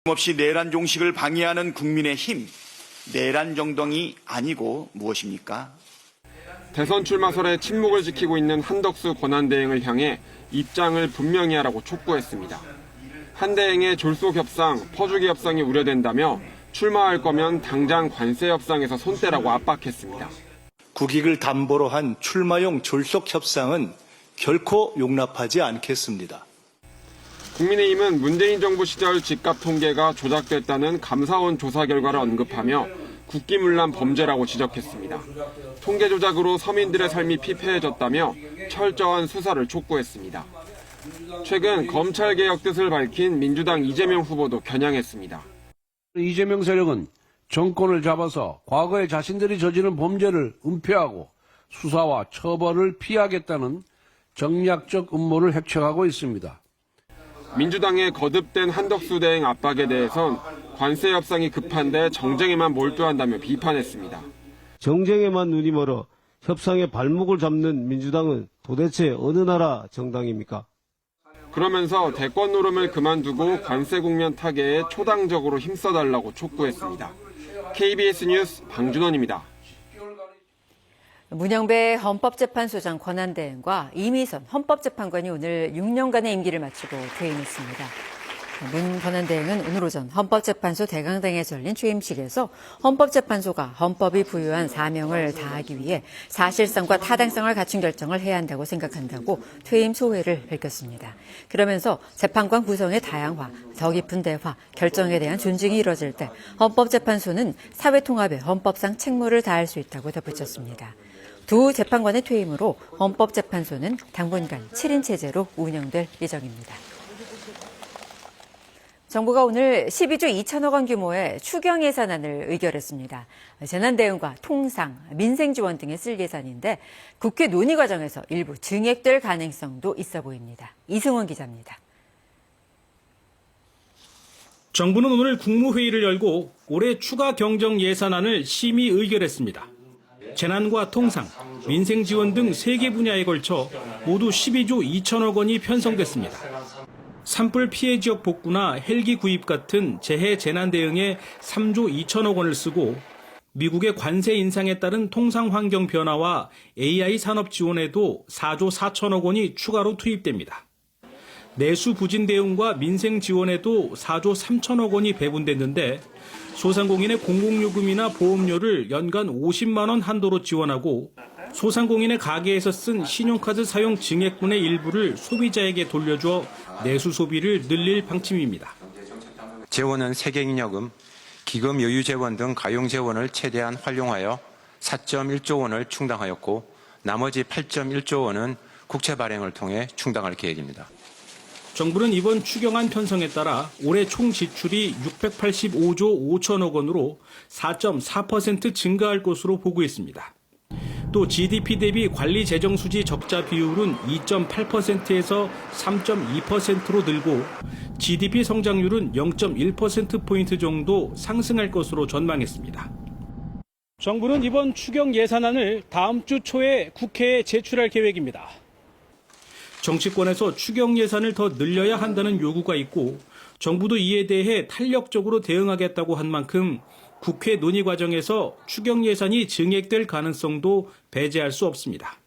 없이 내란 종식을 방해하는 국민의힘, 내란 정당이 아니고 무엇입니까? 대선 출마설에 침묵을 지키고 있는 한덕수 권한대행을 향해 입장을 분명히 하라고 촉구했습니다. 한대행의 졸속 협상, 퍼주기 협상이 우려된다며 출마할 거면 당장 관세 협상에서 손떼라고 압박했습니다. 국익을 담보로 한 출마용 졸속 협상은 결코 용납하지 않겠습니다. 국민의힘은 문재인 정부 시절 집값 통계가 조작됐다는 감사원 조사 결과를 언급하며 국기문란 범죄라고 지적했습니다. 통계 조작으로 서민들의 삶이 피폐해졌다며 철저한 수사를 촉구했습니다. 최근 검찰개혁 뜻을 밝힌 민주당 이재명 후보도 겨냥했습니다. 이재명 세력은 정권을 잡아서 과거에 자신들이 저지른 범죄를 은폐하고 수사와 처벌을 피하겠다는 정략적 음모를 획책하고 있습니다. 민주당의 거듭된 한덕수 대행 압박에 대해선 관세 협상이 급한데 정쟁에만 몰두한다며 비판했습니다. 정쟁에만 눈이 멀어 협상의 발목을 잡는 민주당은 도대체 어느 나라 정당입니까? 그러면서 대권 노름을 그만두고 관세 국면 타개에 초당적으로 힘써달라고 촉구했습니다. KBS 뉴스 방준원입니다. 문영배 헌법재판소장 권한대행과 이미선 헌법재판관이 오늘 6년간의 임기를 마치고 퇴임했습니다. 문 권한대행은 오늘 오전 헌법재판소 대강당에서 열린 취임식에서 헌법재판소가 헌법이 부여한 사명을 다하기 위해 사실성과 타당성을 갖춘 결정을 해야 한다고 생각한다고 퇴임 소회를 밝혔습니다. 그러면서 재판관 구성의 다양화, 더 깊은 대화, 결정에 대한 존중이 이뤄질 때 헌법재판소는 사회통합에 헌법상 책무를 다할 수 있다고 덧붙였습니다. 두 재판관의 퇴임으로 헌법재판소는 당분간 7인 체제로 운영될 예정입니다. 정부가 오늘 12조 2천억 원 규모의 추경 예산안을 의결했습니다. 재난대응과 통상, 민생지원 등에 쓸 예산인데 국회 논의 과정에서 일부 증액될 가능성도 있어 보입니다. 이승원 기자입니다. 정부는 오늘 국무회의를 열고 올해 추가 경정 예산안을 심의 의결했습니다. 재난과 통상, 민생지원 등 3개 분야에 걸쳐 모두 12조 2천억 원이 편성됐습니다. 산불 피해 지역 복구나 헬기 구입 같은 재해 재난 대응에 3조 2천억 원을 쓰고 미국의 관세 인상에 따른 통상 환경 변화와 AI 산업 지원에도 4조 4천억 원이 추가로 투입됩니다. 내수 부진 대응과 민생 지원에도 4조 3천억 원이 배분됐는데 소상공인의 공공요금이나 보험료를 연간 50만 원 한도로 지원하고 소상공인의 가게에서 쓴 신용카드 사용 증액분의 일부를 소비자에게 돌려줘 내수 소비를 늘릴 방침입니다. 재원은 세경인여금, 기금 여유 재원 등 가용 재원을 최대한 활용하여 4.1조 원을 충당하였고 나머지 8.1조 원은 국채 발행을 통해 충당할 계획입니다. 정부는 이번 추경안 편성에 따라 올해 총 지출이 685조 5천억 원으로 4.4% 증가할 것으로 보고했습니다. 또 GDP 대비 관리 재정 수지 적자 비율은 2.8%에서 3.2%로 늘고 GDP 성장률은 0.1%포인트 정도 상승할 것으로 전망했습니다. 정부는 이번 추경 예산안을 다음 주 초에 국회에 제출할 계획입니다. 정치권에서 추경 예산을 더 늘려야 한다는 요구가 있고 정부도 이에 대해 탄력적으로 대응하겠다고 한 만큼 국회 논의 과정에서 추경 예산이 증액될 가능성도 배제할 수 없습니다.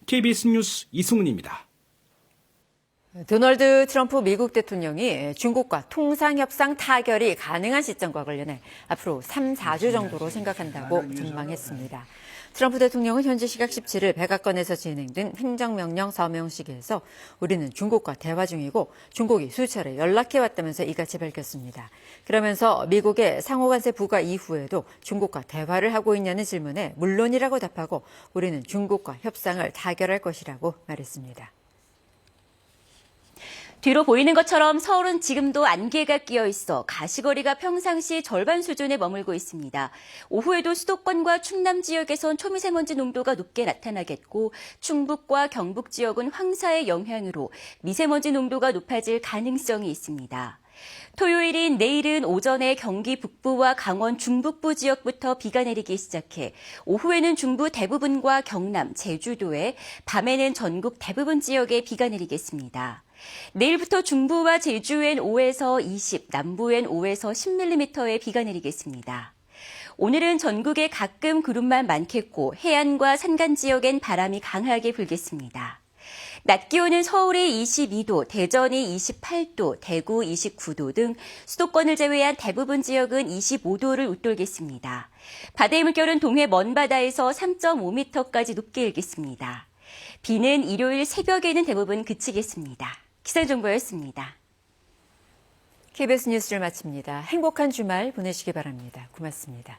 KBS 뉴스 이승훈입니다. 도널드 트럼프 미국 대통령이 중국과 통상협상 타결이 가능한 시점과 관련해 앞으로 3, 4주 정도로 생각한다고 전망했습니다. 트럼프 대통령은 현지 시각 17일 백악관에서 진행된 행정명령 서명식에서 우리는 중국과 대화 중이고 중국이 수차례 연락해왔다면서 이같이 밝혔습니다. 그러면서 미국의 상호관세 부과 이후에도 중국과 대화를 하고 있냐는 질문에 물론이라고 답하고 우리는 중국과 협상을 타결할 것이라고 말했습니다. 뒤로 보이는 것처럼 서울은 지금도 안개가 끼어 있어 가시거리가 평상시 절반 수준에 머물고 있습니다. 오후에도 수도권과 충남 지역에선 초미세먼지 농도가 높게 나타나겠고 충북과 경북 지역은 황사의 영향으로 미세먼지 농도가 높아질 가능성이 있습니다. 토요일인 내일은 오전에 경기 북부와 강원 중북부 지역부터 비가 내리기 시작해 오후에는 중부 대부분과 경남, 제주도에 밤에는 전국 대부분 지역에 비가 내리겠습니다. 내일부터 중부와 제주엔 5에서 20, 남부엔 5에서 10mm의 비가 내리겠습니다. 오늘은 전국에 가끔 구름만 많겠고 해안과 산간 지역엔 바람이 강하게 불겠습니다. 낮 기온은 서울이 22도, 대전이 28도, 대구 29도 등 수도권을 제외한 대부분 지역은 25도를 웃돌겠습니다. 바다의 물결은 동해 먼바다에서 3.5m까지 높게 일겠습니다. 비는 일요일 새벽에는 대부분 그치겠습니다. 기상정보였습니다. KBS 뉴스를 마칩니다. 행복한 주말 보내시기 바랍니다. 고맙습니다.